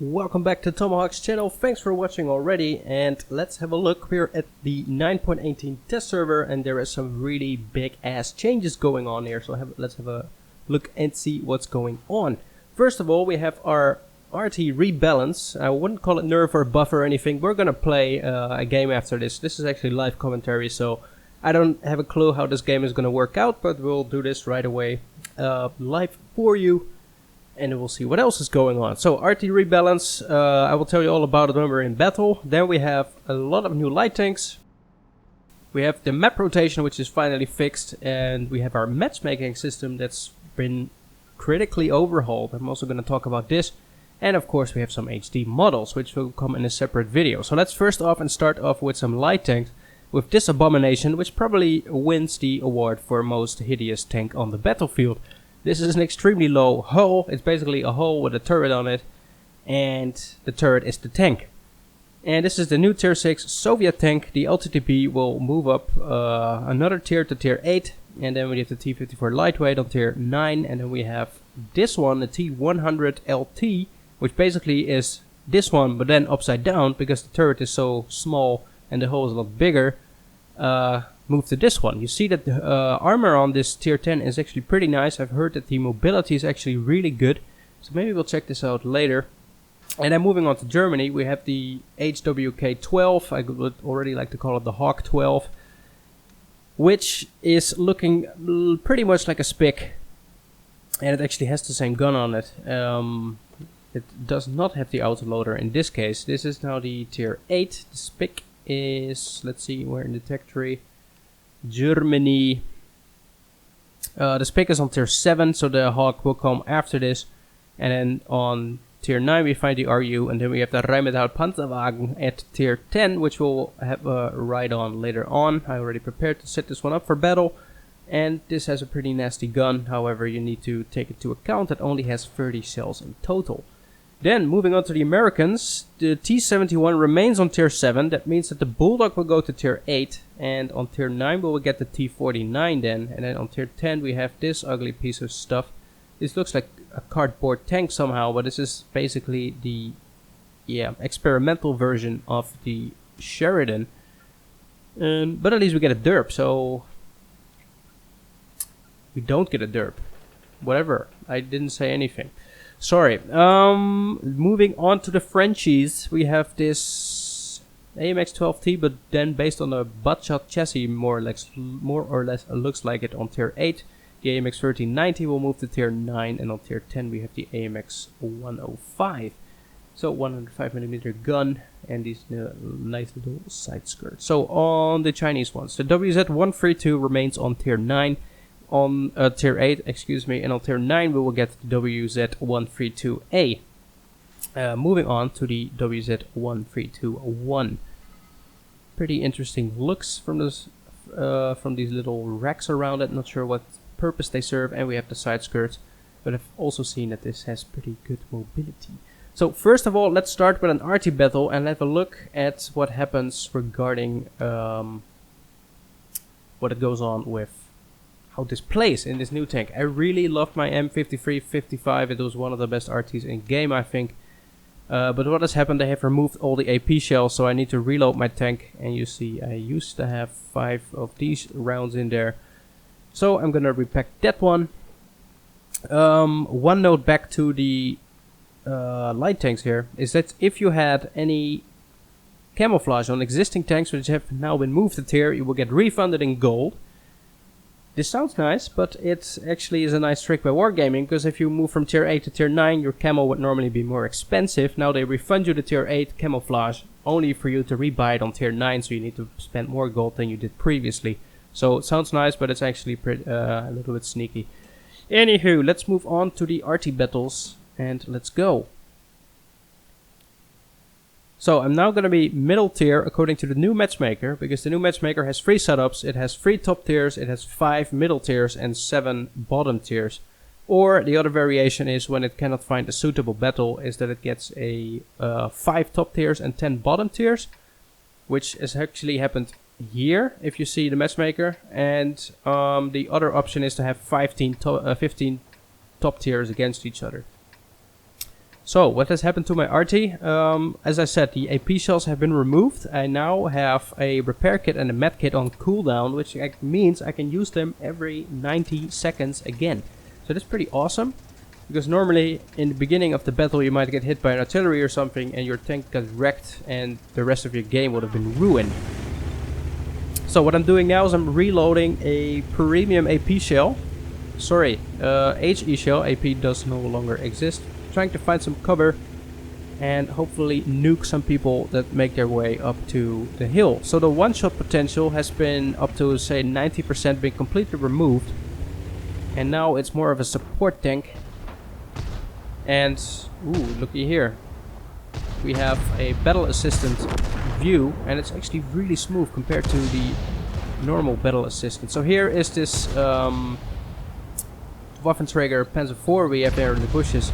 Welcome back to Tomahawk's channel. Thanks for watching already, and let's have a look. We're at the 9.18 test server, and there is some really big ass changes going on here. So let's have a look and see what's going on. First of all, we have our ARTY Rebalance. I wouldn't call it nerf or buff or anything. We're gonna play a game after this. This is actually live commentary, so I don't have a clue how this game is gonna work out, but we'll do this right away live for you. And we'll see what else is going on. So ARTY Rebalance, I will tell you all about it when we're in battle. Then we have a lot of new light tanks. We have the map rotation, which is finally fixed. And we have our matchmaking system that's been critically overhauled. I'm also going to talk about this. And of course we have some HD models, which will come in a separate video. So let's start off with some light tanks. With this abomination, which probably wins the award for most hideous tank on the battlefield. This is an extremely low hull. It's basically a hull with a turret on it, and the turret is the tank. And this is the new tier 6 Soviet tank. The LTTP will move up another tier to tier 8, and then we have the T-54 lightweight on tier 9, and then we have this one, the T-100 LT, which basically is this one, but then upside down, because the turret is so small and the hull is a lot bigger. Move to this one. You see that the armor on this tier 10 is actually pretty nice. I've heard that the mobility is actually really good, so maybe we'll check this out later. And then moving on to Germany, we have the HWK-12. I would already like to call it the Hawk 12, which is looking pretty much like a Spic, and it actually has the same gun on it. It does not have the autoloader in this case. This is now the tier 8. The Spic is, let's see, we're in the tech tree. Germany. The Spic is on tier 7, so the Hawk will come after this. And then on tier 9 we find the RU, and then we have the Rheinmetall Panzerwagen at tier 10, which we'll have a ride on later on. I already prepared to set this one up for battle. And this has a pretty nasty gun, however you need to take into account that only has 30 cells in total. Then, moving on to the Americans, the T-71 remains on tier 7. That means that the Bulldog will go to tier 8. And on tier 9 we will get the T-49 then. And then on tier 10 we have this ugly piece of stuff. This looks like a cardboard tank somehow, but this is basically the experimental version of the Sheridan. But at least we get a derp, so we don't get a derp. Whatever, I didn't say anything. Sorry. Moving on to the Frenchies, we have this AMX-12T, but then based on a butt-shot chassis, more or less looks like it on tier 8. The AMX-1390 will move to tier 9, and on tier 10 we have the AMX-105. So 105mm gun, and these nice little side skirts. So on the Chinese ones, the WZ-132 remains on tier 9. On tier 8, excuse me, and on tier 9 we will get the WZ-132A. Moving on to the WZ-132-1. Pretty interesting looks from this, from these little racks around it. Not sure what purpose they serve, and we have the side skirts, but I've also seen that this has pretty good mobility. So first of all, let's start with an ARTY battle and have a look at what happens regarding what it goes on with. How this plays in this new tank. I really loved my M53-55. It was one of the best RTs in game, I think. But what has happened, they have removed all the AP shells, so I need to reload my tank. And you see, I used to have 5 of these rounds in there. So I'm gonna repack that one. One note back to the light tanks here is that if you had any camouflage on existing tanks which have now been moved to tier, you will get refunded in gold. This sounds nice, but it actually is a nice trick by Wargaming, because if you move from tier 8 to tier 9, your camo would normally be more expensive. Now they refund you the tier 8 camouflage, only for you to rebuy it on tier 9, so you need to spend more gold than you did previously. So it sounds nice, but it's actually a little bit sneaky. Anywho, let's move on to the ARTY battles, and let's go. So I'm now going to be middle tier according to the new matchmaker, because the new matchmaker has 3 setups. It has 3 top tiers, it has 5 middle tiers and 7 bottom tiers. Or the other variation is, when it cannot find a suitable battle, is that it gets a 5 top tiers and 10 bottom tiers, which has actually happened here if you see the matchmaker. And the other option is to have 15 top tiers against each other. So what has happened to my ARTY? As I said, the AP shells have been removed. I now have a repair kit and a med kit on cooldown, which means I can use them every 90 seconds again. So that's pretty awesome, because normally in the beginning of the battle you might get hit by an artillery or something and your tank got wrecked and the rest of your game would have been ruined. So what I'm doing now is I'm reloading a premium AP shell. Sorry, HE shell. AP does no longer exist. Trying to find some cover and hopefully nuke some people that make their way up to the hill. So the one-shot potential has been up to, say, 90% been completely removed. And now it's more of a support tank. And, ooh, looky here. We have a battle assistant view, and it's actually really smooth compared to the normal battle assistant. So here is this Waffenträger Panzer IV we have there in the bushes.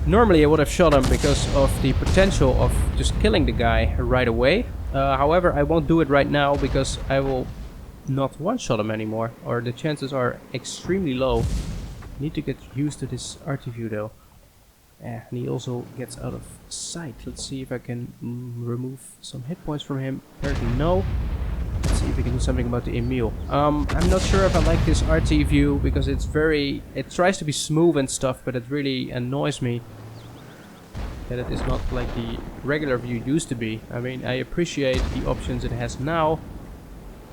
Normally I would have shot him because of the potential of just killing the guy right away. However, I won't do it right now because I will not one-shot him anymore, or the chances are extremely low. Need to get used to this ARTY view though. And he also gets out of sight. Let's see if I can remove some hit points from him. Apparently no. Let's see if we can do something about the Emil. I'm not sure if I like this ARTY view because it's very... It tries to be smooth and stuff, but it really annoys me that it is not like the regular view used to be. I mean, I appreciate the options it has now,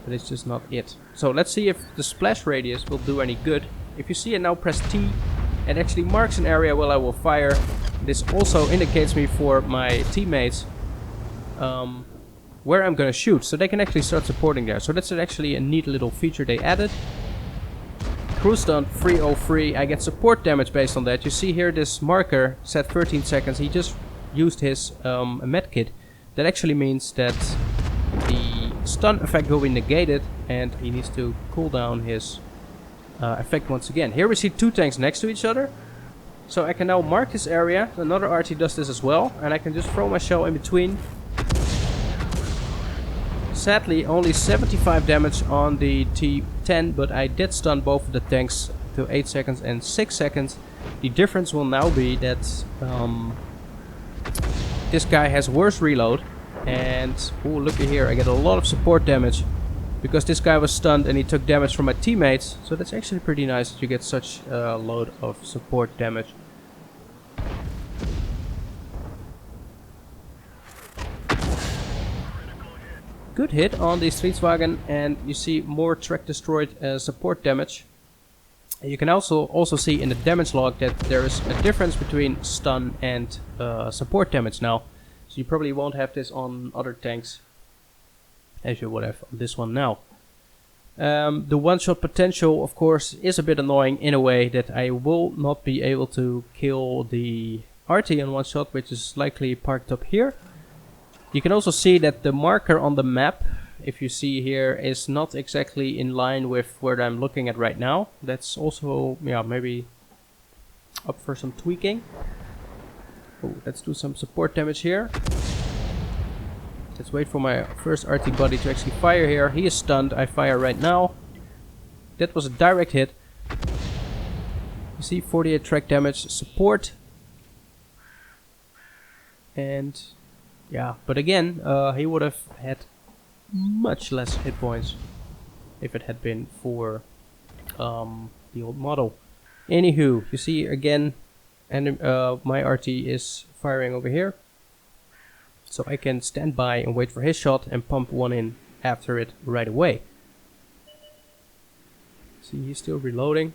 but it's just not it. So let's see if the splash radius will do any good. If you see it now, press T. It actually marks an area where I will fire. This also indicates me for my teammates where I'm gonna shoot, so they can actually start supporting there. So that's actually a neat little feature they added. Cruise stun 303. I get support damage based on that. You see here this marker set 13 seconds. He just used his med kit. That actually means that the stun effect will be negated and he needs to cool down his effect once again. Here we see two tanks next to each other. So I can now mark this area. Another ARTY does this as well. And I can just throw my shell in between. Sadly, only 75 damage on the T10, but I did stun both of the tanks to 8 seconds and 6 seconds. The difference will now be that this guy has worse reload. And, ooh, looky here, I get a lot of support damage. Because this guy was stunned and he took damage from my teammates. So that's actually pretty nice that you get such a load of support damage. Good hit on the Streetswagen, and you see more track destroyed support damage. And you can also see in the damage log that there is a difference between stun and support damage now. So you probably won't have this on other tanks as you would have on this one now. The one-shot potential, of course, is a bit annoying in a way that I will not be able to kill the ARTY in one shot, which is likely parked up here. You can also see that the marker on the map, if you see here, is not exactly in line with where I'm looking at right now. That's also, yeah, maybe up for some tweaking. Oh, let's do some support damage here. Let's wait for my first ARTY buddy to actually fire here. He is stunned. I fire right now. That was a direct hit. You see 48 track damage, support. And yeah, but again, he would have had much less hit points if it had been for the old model. Anywho, you see again, and my ARTY is firing over here. So I can stand by and wait for his shot and pump one in after it right away. See, he's still reloading.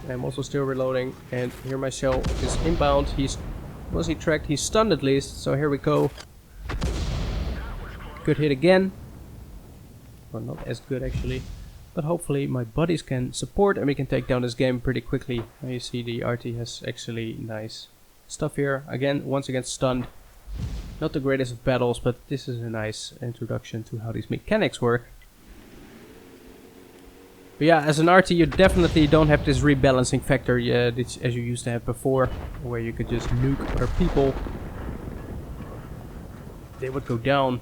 I'm also still reloading, and here my shell is inbound. Was he tracked? He's stunned at least, so here we go. Good hit again. Well, not as good actually. But hopefully my buddies can support and we can take down this game pretty quickly. Now you see the ARTY has actually nice stuff here. Again, once again stunned. Not the greatest of battles, but this is a nice introduction to how these mechanics work. But yeah, as an ARTY you definitely don't have this rebalancing factor as you used to have before, where you could just nuke other people. They would go down.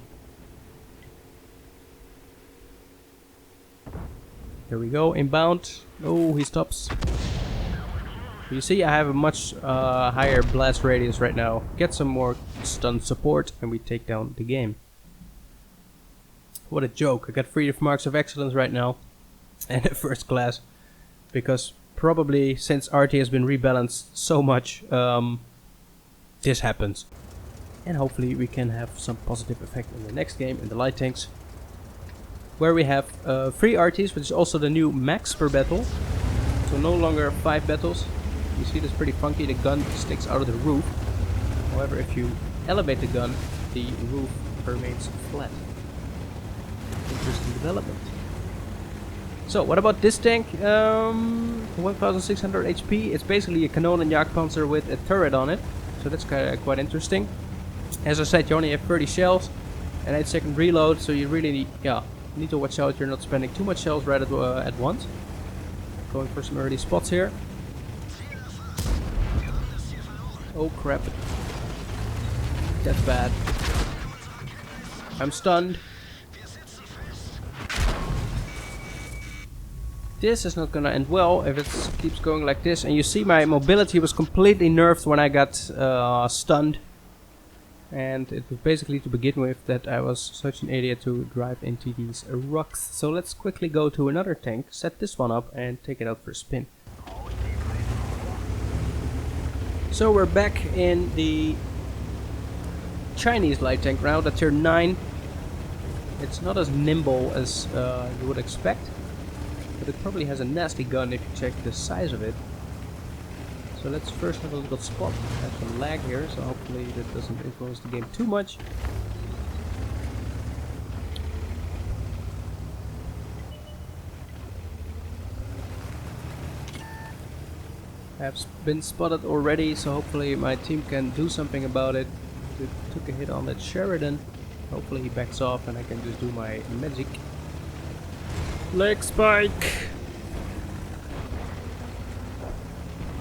There we go, inbound. Oh, he stops. You see, I have a much higher blast radius right now. Get some more stun support and we take down the game. What a joke. I got 3 marks of excellence right now. And a first class. Because probably since ARTY has been rebalanced so much, this happens. And hopefully we can have some positive effect in the next game, in the light tanks. Where we have 3 ARTYs, which is also the new max per battle. So no longer 5 battles. You see this pretty funky, the gun sticks out of the roof. However, if you elevate the gun, the roof remains flat. Interesting development. So, what about this tank? 1600 HP. It's basically a Kanonenjagdpanzer with a turret on it. So that's quite interesting. As I said, you only have 30 shells and 8-second reload, so you really need to watch out you're not spending too much shells right at once. Going for some early spots here. Oh crap. That's bad. I'm stunned. This is not gonna end well if it keeps going like this. And you see my mobility was completely nerfed when I got stunned. And it was basically to begin with that I was such an idiot to drive into these rocks. So let's quickly go to another tank, set this one up and take it out for a spin. So we're back in the Chinese light tank now, that's tier 9. It's not as nimble as you would expect, but it probably has a nasty gun if you check the size of it. So let's first have a little spot. I have some lag here, so hopefully that doesn't influence the game too much. I've been spotted already, so hopefully my team can do something about it. We took a hit on that Sheridan. Hopefully he backs off and I can just do my magic. Leg spike!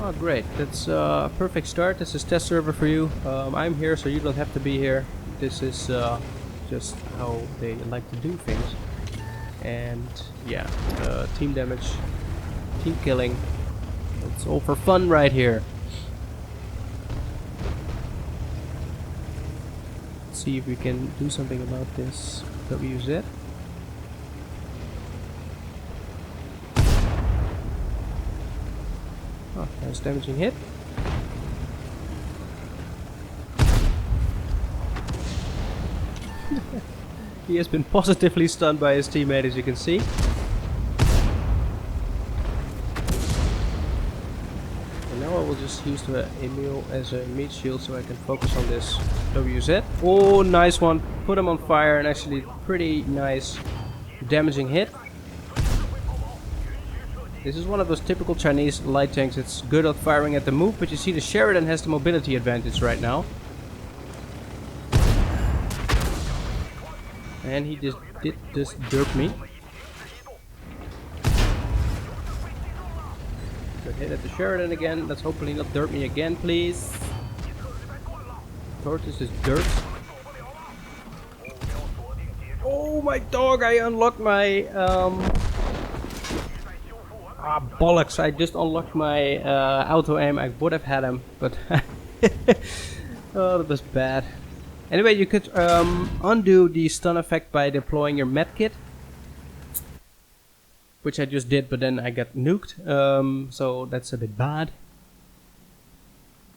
Oh great, that's a perfect start. This is test server for you. I'm here so you don't have to be here. This is just how they like to do things. And yeah, team damage, team killing. It's all for fun right here. Let's see if we can do something about this WZ. Oh, nice damaging hit. He has been positively stunned by his teammate, as you can see. I will just use the Emil as a meat shield so I can focus on this WZ. Oh, nice one. Put him on fire and actually pretty nice damaging hit. This is one of those typical Chinese light tanks. It's good at firing at the move, but you see the Sheridan has the mobility advantage right now. And he just did just derp me. Good hit at the Sheridan again. Let's hopefully not derp me again, please. Tortoise is dirt. Oh my dog! I unlocked my bollocks! I just unlocked my auto aim. I would have had him, but oh, that was bad. Anyway, you could undo the stun effect by deploying your medkit, which I just did, but then I got nuked, so that's a bit bad.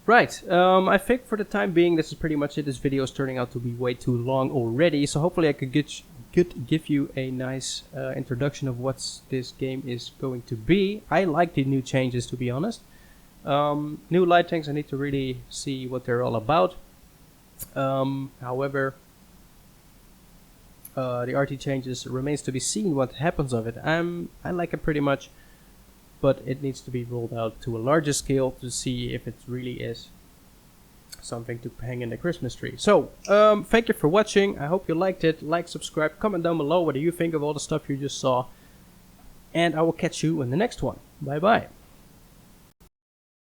Right, I think for the time being this is pretty much it. This video is turning out to be way too long already, so hopefully I could give you a nice introduction of what this game is going to be. I like the new changes, to be honest. New light tanks, I need to really see what they're all about. However, the ARTY changes remains to be seen what happens of it. I like it pretty much, but it needs to be rolled out to a larger scale to see if it really is something to hang in the Christmas tree. So, thank you for watching. I hope you liked it. Like, subscribe, comment down below what do you think of all the stuff you just saw. And I will catch you in the next one. Bye bye.